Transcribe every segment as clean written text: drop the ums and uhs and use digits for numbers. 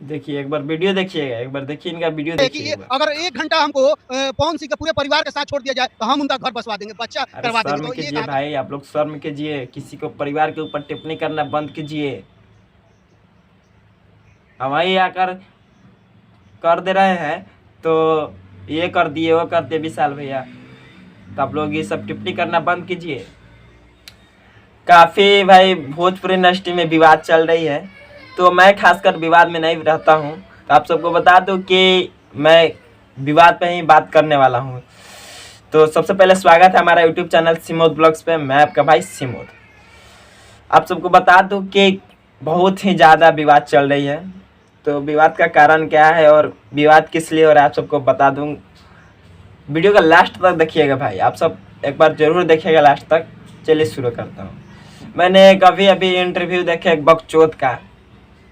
देखिए एक बार वीडियो देखिएगा, एक बार देखिए इनका वीडियो कि देखिए ये एक बार। अगर 1 घंटा हमको पवन सिंह के पूरे परिवार के साथ छोड़ दिया जाए, तो हम उनका घर बसवा देंगे, बच्चा अरे करवा देंगे। शर्म तो ये कीजिए कहाँ का भाई, आप लोग शर्म कीजिए, किसी को परिवार के ऊपर टिप्पणी करना बंद कीजिए। हमारी आकर कर दे रहे हैं तो ये कर दिए वो कर दिए विशाल भैया, तो आप लोग ये सब टिप्पणी करना बंद कीजिए। काफ़ी भाई भोजपुरी इंडस्ट्री में विवाद चल रही है, तो मैं खासकर विवाद में नहीं रहता हूँ, तो आप सबको बता दूँ कि मैं विवाद पे ही बात करने वाला हूँ। तो सबसे पहले स्वागत है हमारा यूट्यूब चैनल सिमोद ब्लॉग्स पे, मैं आपका भाई सिमोद। आप सबको बता दूँ कि बहुत ही ज़्यादा विवाद चल रही है, तो विवाद का कारण क्या है और विवाद किस लिए हो रहा है आप सबको बता दूँ। वीडियो का लास्ट तक देखिएगा भाई, आप सब एक बार ज़रूर देखिएगा लास्ट तक। चलिए शुरू करता हूँ। मैंने कभी अभी इंटरव्यू देखा एक बकचोद का,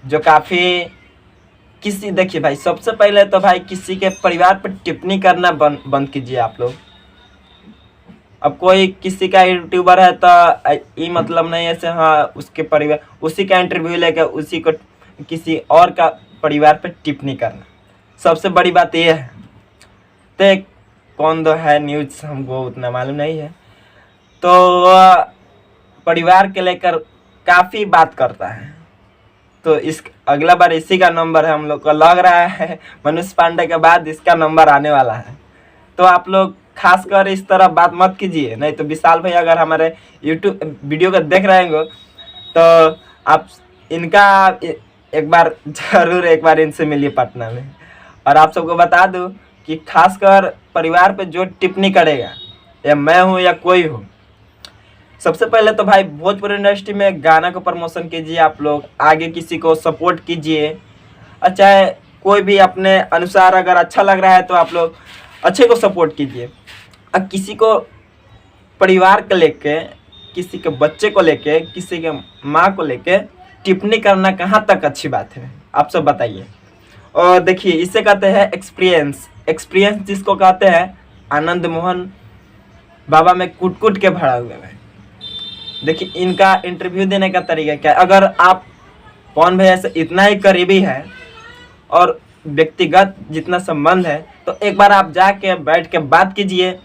जो काफ़ी किसी देखिए भाई, सबसे पहले तो भाई किसी के परिवार पर टिप्पणी करना बंद कीजिए आप लोग। अब कोई किसी का यूट्यूबर है तो ये मतलब नहीं है से हाँ उसके परिवार उसी का इंटरव्यू लेकर उसी को किसी और का परिवार पर टिप्पणी करना, सबसे बड़ी बात ये है। तो कौन दो है न्यूज़ हमको उतना मालूम नहीं है, तो परिवार के लेकर काफ़ी बात करता है। तो इस अगला बार इसी का नंबर है, हम लोग को लग रहा है मनुष्य पांडे के बाद इसका नंबर आने वाला है। तो आप लोग खासकर इस तरह बात मत कीजिए, नहीं तो विशाल भाई अगर हमारे यूट्यूब वीडियो को देख रहे होंगे तो आप इनका एक बार ज़रूर एक बार इनसे मिलिए पटना में। और आप सबको बता दूं कि खासकर परिवार पे जो टिप्पणी करेगा, या मैं हूँ या कोई हो, सबसे पहले तो भाई भोजपुरी इंडस्ट्री में गाना को प्रमोशन कीजिए, आप लोग आगे किसी को सपोर्ट कीजिए। चाहे कोई भी अपने अनुसार अगर अच्छा लग रहा है तो आप लोग अच्छे को सपोर्ट कीजिए। अब किसी को परिवार को लेके, किसी के बच्चे को लेके, किसी के माँ को लेके टिप्पणी करना कहाँ तक अच्छी बात है, आप सब बताइए। और देखिए इसे कहते हैं एक्सपीरियंस। एक्सपीरियंस जिसको कहते हैं, आनंद मोहन बाबा में कूट कूट के भरा हुए हैं। देखिए इनका इंटरव्यू देने का तरीका क्या है। अगर आप पवन भैया से इतना ही करीबी है और व्यक्तिगत जितना संबंध है, तो एक बार आप जाके बैठ के बात कीजिए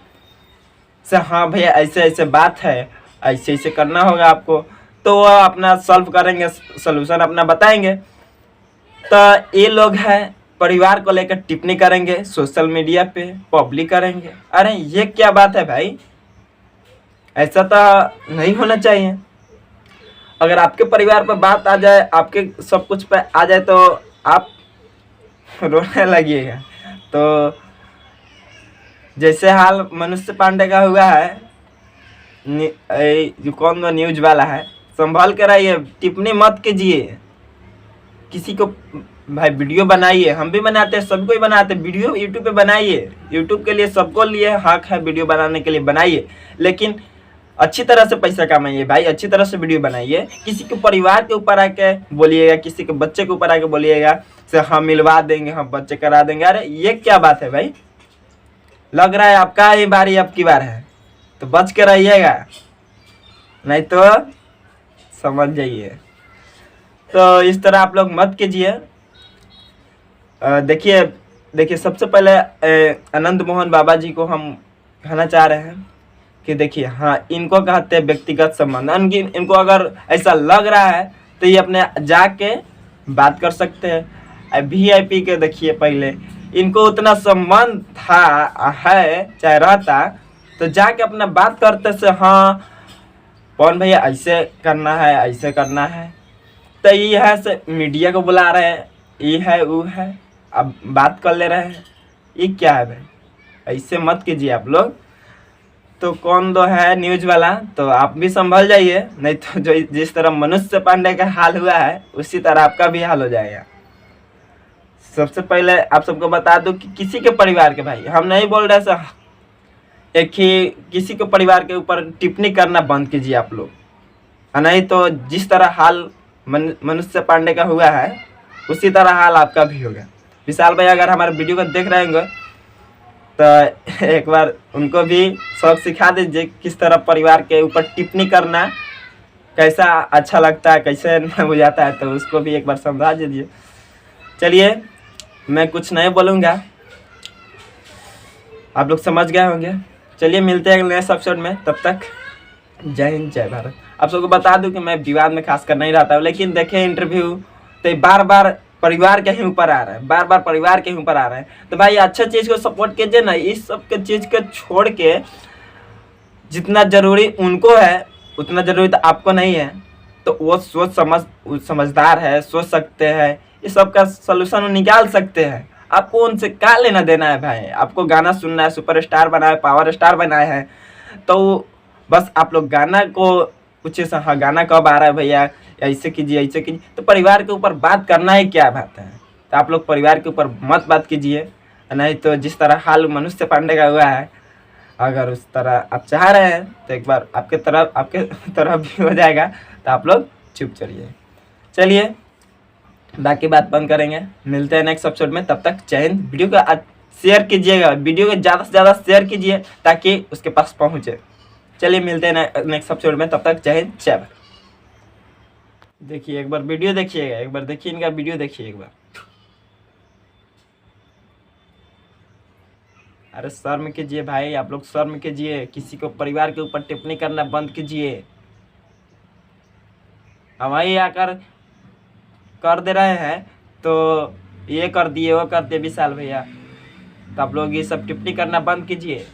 से हाँ भैया ऐसे ऐसे बात है, ऐसे ऐसे करना होगा आपको, तो वह अपना सॉल्व करेंगे, सोल्यूशन अपना बताएंगे। तो ये लोग हैं परिवार को लेकर टिप्पणी करेंगे, सोशल मीडिया पे पब्लिक करेंगे। अरे ये क्या बात है भाई, ऐसा तो नहीं होना चाहिए। अगर आपके परिवार पर बात आ जाए, आपके सब कुछ पे आ जाए तो आप रोने लगिएगा। तो जैसे हाल मनुष्य पांडे का हुआ है, जो कौन वो न्यूज वाला है, संभाल कर आइए, टिप्पणी मत कीजिए किसी को। भाई वीडियो बनाइए, हम भी बनाते हैं, सभी को ही बनाते हैं वीडियो, यूट्यूब पे बनाइए। यूट्यूब के लिए सबको लिए हक है, वीडियो बनाने के लिए बनाइए, लेकिन अच्छी तरह से पैसा कमाइए भाई, अच्छी तरह से वीडियो बनाइए। किसी के परिवार के ऊपर आके बोलिएगा, किसी के बच्चे के ऊपर आके बोलिएगा से हम मिलवा देंगे, हम बच्चे करा देंगे। अरे ये क्या बात है भाई, लग रहा है आपका ही बारी अब की बार है, तो बच के रहिएगा, नहीं तो समझ जाइए। तो इस तरह आप लोग मत कीजिए। देखिए देखिए सबसे पहले आनंद मोहन बाबा जी को हम कहना चाह रहे हैं कि देखिए हाँ इनको कहते हैं व्यक्तिगत संबंध। इनको अगर ऐसा लग रहा है तो ये अपने जाके बात कर सकते हैं। VIP के देखिए पहले इनको उतना संबंध था है चाहे रहता, तो जाके अपना बात करते से हाँ कौन भैया ऐसे करना है ऐसे करना है। तो ये है से मीडिया को बुला रहे हैं, ये है वो है, अब बात कर ले रहे हैं, ये क्या है भाई, ऐसे मत कीजिए आप लोग। तो कौन दो है न्यूज वाला, तो आप भी संभल जाइए, नहीं तो जो जिस तरह मनुष्य पांडे का हाल हुआ है उसी तरह आपका भी हाल हो जाएगा। सबसे पहले आप सबको बता दूं कि किसी के परिवार के, भाई हम नहीं बोल रहे सर, एक ही किसी के परिवार के ऊपर टिप्पणी करना बंद कीजिए आप लोग, नहीं तो जिस तरह हाल मनुष्य पांडे का हुआ है उसी तरह हाल आपका भी होगा। विशाल भाई अगर हमारे वीडियो को देख रहे होंगे तो एक बार उनको भी सब सिखा दीजिए किस तरह परिवार के ऊपर टिप्पणी करना कैसा अच्छा लगता है, कैसे हो जाता है, तो उसको भी एक बार समझा दीजिए। चलिए मैं कुछ नहीं बोलूँगा, आप लोग समझ गए होंगे। चलिए मिलते हैं नेक्स्ट एपिसोड में, तब तक जय हिंद जय भारत। आप सबको बता दूं कि मैं विवाद में खासकर नहीं रहता हूँ, लेकिन देखें इंटरव्यू तो बार बार परिवार के ही ऊपर आ रहा है, बार बार परिवार के ही ऊपर आ रहा है। तो भाई अच्छा चीज़ को सपोर्ट कीजिए ना, इस सब के चीज़ को छोड़ के जितना ज़रूरी उनको है उतना ज़रूरी तो आपको नहीं है। तो वो समझदार है, सोच सकते हैं, इस सब का सलूशन निकाल सकते हैं। आपको उनसे क्या लेना देना है भाई? आपको गाना सुनना है, सुपरस्टार बनाए, पावर स्टार बनाए हैं, तो बस आप लोग गाना को पूछे हाँ गाना कब आ रहा है भैया, ऐसे कीजिए ऐसे कीजिए। तो परिवार के ऊपर बात करना ही क्या बात है? तो आप लोग परिवार के ऊपर मत बात कीजिए, नहीं तो जिस तरह हाल मनुष्य पांडे का हुआ है, अगर उस तरह आप चाह रहे हैं तो एक बार आपके तरफ भी हो जाएगा। तो आप लोग चुप चलिए। चलिए बाकी बात बंद करेंगे, मिलते हैं नेक्स्ट एपिसोड में, तब तक जय हिंद। वीडियो को शेयर कीजिएगा, वीडियो को ज़्यादा से ज़्यादा शेयर कीजिए ताकि उसके पास पहुँचे। चलिए मिलते हैं नेक्स्ट एपिसोड में, तब तक जय हिंद जय भारत। देखिए एक बार वीडियो देखिएगा, एक बार देखिए इनका वीडियो देखिए एक बार। अरे शर्म कीजिए भाई, आप लोग शर्म कीजिए, किसी को परिवार के ऊपर टिप्पणी करना बंद कीजिए। हमारी आकर कर दे रहे हैं तो ये कर दिए वो कर दिए विशाल भैया, तो आप लोग ये सब टिप्पणी करना बंद कीजिए।